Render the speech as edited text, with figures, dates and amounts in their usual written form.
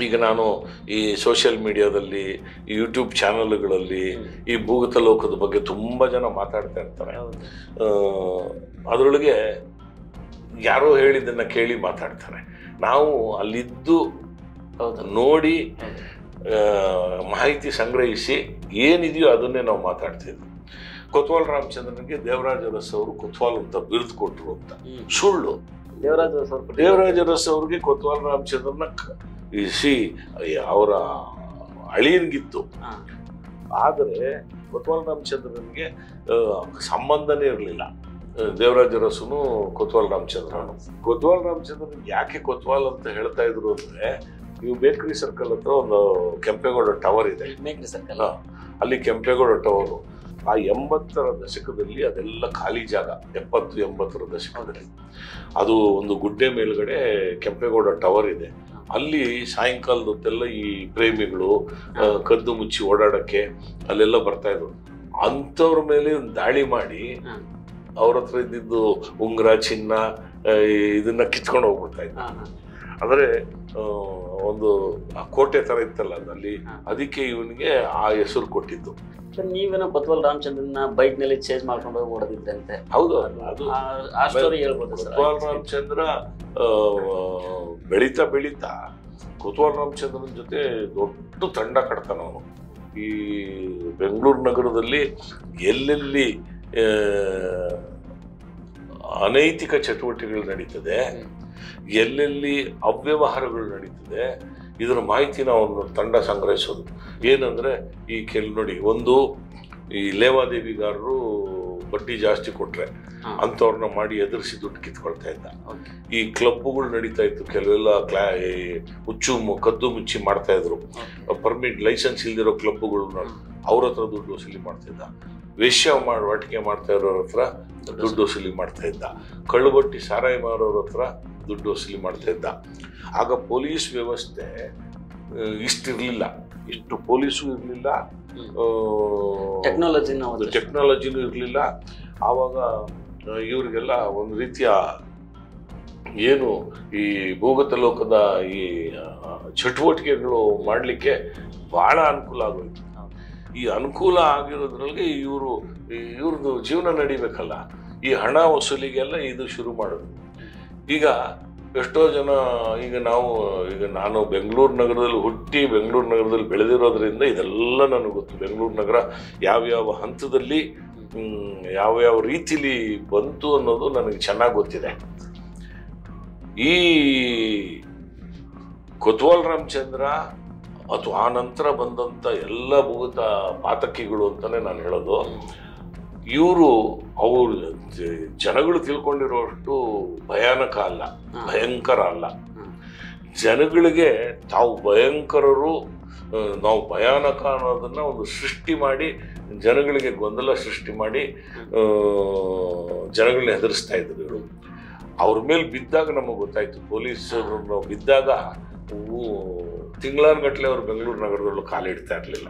ಈಗ ನಾನು ಈ ಸೋಷಿಯಲ್ ಮೀಡಿಯಾದಲ್ಲಿ ಈ ಯೂಟ್ಯೂಬ್ ಚಾನಲ್ಗಳಲ್ಲಿ ಈ ಭೂಗತ ಲೋಕದ ಬಗ್ಗೆ ತುಂಬ ಜನ ಮಾತಾಡ್ತಾ ಇರ್ತಾರೆ. ಅದರೊಳಗೆ ಯಾರೋ ಹೇಳಿದ್ದನ್ನು ಕೇಳಿ ಮಾತಾಡ್ತಾರೆ. ನಾವು ಅಲ್ಲಿದ್ದು ನೋಡಿ ಮಾಹಿತಿ ಸಂಗ್ರಹಿಸಿ ಏನಿದೆಯೋ ಅದನ್ನೇ ನಾವು ಮಾತಾಡ್ತಿದ್ವಿ. ಕೊತ್ವಾಲ್ ರಾಮಚಂದ್ರನಿಗೆ ದೇವರಾಜ ಅರಸ್ ಅವರು ಕೊತ್ವಾಲ್ ಅಂತ ಬಿರುದು ಕೊಟ್ಟರು ಅಂತ ಸುಳ್ಳು. ದೇವರಾಜ ಅರಸ್ ಅವ್ರಿಗೆ ಕೊತ್ವಾಲ್ ರಾಮಚಂದ್ರನ ಅವರ ಅಳಿಯನ್ಗಿತ್ತು. ಆದರೆ ಕೊತ್ವಾಲ್ ರಾಮಚಂದ್ರನಿಗೆ ಸಂಬಂಧನೇ ಇರಲಿಲ್ಲ. ದೇವರಾಜ ಅರಸನು ಕೊತ್ವಾಲ್ ರಾಮಚಂದ್ರನು. ಕೊತ್ವಾಲ್ ರಾಮಚಂದ್ರನ್ ಯಾಕೆ ಕೊತ್ವಾಲ್ ಅಂತ ಹೇಳ್ತಾ ಇದ್ರು ಅಂದ್ರೆ, ನೀವು ಬೇಕರಿ ಸರ್ಕಲ್ ಹತ್ರ ಒಂದು ಕೆಂಪೇಗೌಡ ಟವರ್ ಇದೆ, ಅಲ್ಲಿ ಕೆಂಪೇಗೌಡ ಟವರು. ಆ 80ರ ದಶಕದಲ್ಲಿ ಅದೆಲ್ಲ ಖಾಲಿ ಜಾಗ, 70-80ರ ದಶಕದಲ್ಲಿ ಅದು ಒಂದು ಗುಡ್ಡೆ ಮೇಲ್ಗಡೆ ಕೆಂಪೇಗೌಡ ಟವರ್ ಇದೆ. ಅಲ್ಲಿ ಸಾಯಂಕಾಲದ ಹೊತ್ತೆಲ್ಲ ಈ ಪ್ರೇಮಿಗಳು ಕದ್ದು ಮುಚ್ಚಿ ಓಡಾಡಕ್ಕೆ ಅಲ್ಲೆಲ್ಲ ಬರ್ತಾ ಇದ್ರು. ಅಂಥವ್ರ ಮೇಲೆ ಒಂದು ದಾಳಿ ಮಾಡಿ ಅವ್ರ ಹತ್ರ ಇದ್ದಿದ್ದು ಉಂಗುರ, ಚಿನ್ನ ಇದನ್ನ ಕಿತ್ಕೊಂಡು ಹೋಗ್ಬಿಡ್ತಾ ಇದ್ರು. ಅಂದ್ರೆ ಒಂದು ಕೋಟೆ ತರ ಇತ್ತಲ್ಲ ಅಲ್ಲಿ, ಅದಕ್ಕೆ ಇವನಿಗೆ ಆ ಹೆಸರು ಕೊಟ್ಟಿದ್ದು. ನೀವೇನೋ ಕೊತ್ವಾಲ್ ರಾಮಚಂದ್ರನ ಬೈಕ್ ನಲ್ಲಿ ಚೇಂಜ್ ಮಾಡ್ಕೊಂಡು ಹೋಗಿ ಓಡೋದಿದ್ದಂತೆ. ಹೌದು, ಅದು ಆ ಸ್ಟೋರಿ ಹೇಳ್ಬೋದು. ಕೊತ್ವಾಲ್ ರಾಮಚಂದ್ರ ಬೆಳೀತಾ ಬೆಳೀತಾ ಕೊತ್ವಾಲ್ ರಾಮಚಂದ್ರನ ಜೊತೆ ದೊಡ್ಡ ತಂಡ ಕಟ್ತಾನ ಅವನು. ಈ ಬೆಂಗಳೂರು ನಗರದಲ್ಲಿ ಎಲ್ಲೆಲ್ಲಿ ಅನೈತಿಕ ಚಟುವಟಿಕೆಗಳು ನಡೀತದೆ, ಎಲ್ಲೆಲ್ಲಿ ಅವ್ಯವಹಾರಗಳು ನಡೀತದೆ, ಇದರ ಮಾಹಿತಿನ ಅವನು ತಂಡ ಸಂಗ್ರಹಿಸೋದು. ಏನಂದ್ರೆ ಈ ನೋಡಿ, ಒಂದು ಈ ಲೇವಾದೇವಿಗಾರರು ಬಡ್ಡಿ ಜಾಸ್ತಿ ಕೊಟ್ರೆ ಅಂಥವ್ರನ್ನ ಮಾಡಿ ಎದುರಿಸಿ ದುಡ್ಡು ಕಿತ್ಕೊಳ್ತಾ ಇದ್ದ. ಈ ಕ್ಲಬ್ಗಳು ನಡೀತಾ ಇತ್ತು, ಕೆಲವೆಲ್ಲ ಕದ್ದು ಮುಚ್ಚಿ ಮಾಡ್ತಾ ಇದ್ರು. ಪರ್ಮಿಟ್ ಲೈಸೆನ್ಸ್ ಇಲ್ದಿರೋ ಕ್ಲಬ್ಗಳನ್ನ ಅವ್ರ ಹತ್ರ ದುಡ್ಡು ವಸೂಲಿ ಮಾಡ್ತಾ ಇದ್ದ. ವೇಶ್ಯ ವಾಟಿಕೆ ಮಾಡ್ತಾ ಇರೋರ ಹತ್ರ ದುಡ್ಡು ವಸೂಲಿ ಮಾಡ್ತಾ ಇದ್ದ. ಕಳ್ಳುಬಟ್ಟಿ ಸಾರಾಯಿ ಮಾರೋರ ಹತ್ರ ದುಡ್ಡು ವಸೂಲಿ ಮಾಡ್ತಾ ಇದ್ದ. ಆಗ ಪೊಲೀಸ್ ವ್ಯವಸ್ಥೆ ಇಷ್ಟಿರ್ಲಿಲ್ಲ, ಇಷ್ಟು ಪೊಲೀಸು ಇರಲಿಲ್ಲ, ಟೆಕ್ನಾಲಜಿನೂ ಇರಲಿಲ್ಲ. ಆವಾಗ ಇವ್ರಿಗೆಲ್ಲ ಒಂದು ರೀತಿಯ ಏನು ಈ ಭೂಗತ ಲೋಕದ ಈ ಚಟುವಟಿಕೆಗಳು ಮಾಡಲಿಕ್ಕೆ ಬಹಳ ಅನುಕೂಲ ಆಗೋಯ್ತು. ಈ ಅನುಕೂಲ ಆಗಿರೋದ್ರೊಳಗೆ ಇವ್ರದ್ದು ಜೀವನ ನಡಿಬೇಕಲ್ಲ, ಈ ಹಣ ವಸೂಲಿಗೆಲ್ಲ ಇದು ಶುರು ಮಾಡೋದು. ಈಗ ಎಷ್ಟೋ ಜನ, ಈಗ ನಾನು ಬೆಂಗಳೂರು ನಗರದಲ್ಲಿ ಹುಟ್ಟಿ ಬೆಂಗಳೂರು ನಗರದಲ್ಲಿ ಬೆಳೆದಿರೋದ್ರಿಂದ ಇದೆಲ್ಲ ನನಗೆ ಗೊತ್ತು. ಬೆಂಗಳೂರು ನಗರ ಯಾವ್ಯಾವ ಹಂತದಲ್ಲಿ ಯಾವ್ಯಾವ ರೀತಿಲಿ ಬಂತು ಅನ್ನೋದು ನನಗೆ ಚೆನ್ನಾಗಿ ಗೊತ್ತಿದೆ. ಈ ಕೊತ್ವಾಲ್ ರಾಮಚಂದ್ರ ಅಥವಾ ಆ ನಂತರ ಬಂದಂಥ ಎಲ್ಲ ಭೂಗತ ಪಾತಕಿಗಳು ಅಂತಾನೆ ನಾನು ಹೇಳೋದು. ಅವರು ಜನಗಳು ತಿಳ್ಕೊಂಡಿರೋಷ್ಟು ಭಯಾನಕ ಅಲ್ಲ, ಭಯಂಕರ ಅಲ್ಲ. ಜನಗಳಿಗೆ ತಾವು ಭಯಂಕರರು, ನಾವು ಭಯಾನಕ ಅನ್ನೋದನ್ನ ಒಂದು ಸೃಷ್ಟಿ ಮಾಡಿ, ಜನಗಳಿಗೆ ಗೊಂದಲ ಸೃಷ್ಟಿ ಮಾಡಿ ಜನಗಳನ್ನ ಹೆದರಿಸ್ತಾ ಇದ್ರು. ಅವ್ರ ಮೇಲೆ ಬಿದ್ದಾಗ ನಮಗೆ ಗೊತ್ತಾಯ್ತು, ಪೊಲೀಸರು ಬಿದ್ದಾಗ ತಿಂಗಳಾನ್ಗಟ್ಲೆ ಅವರು ಬೆಂಗಳೂರು ನಗರದಲ್ಲೂ ಕಾಲಿಡ್ತಾ ಇರಲಿಲ್ಲ.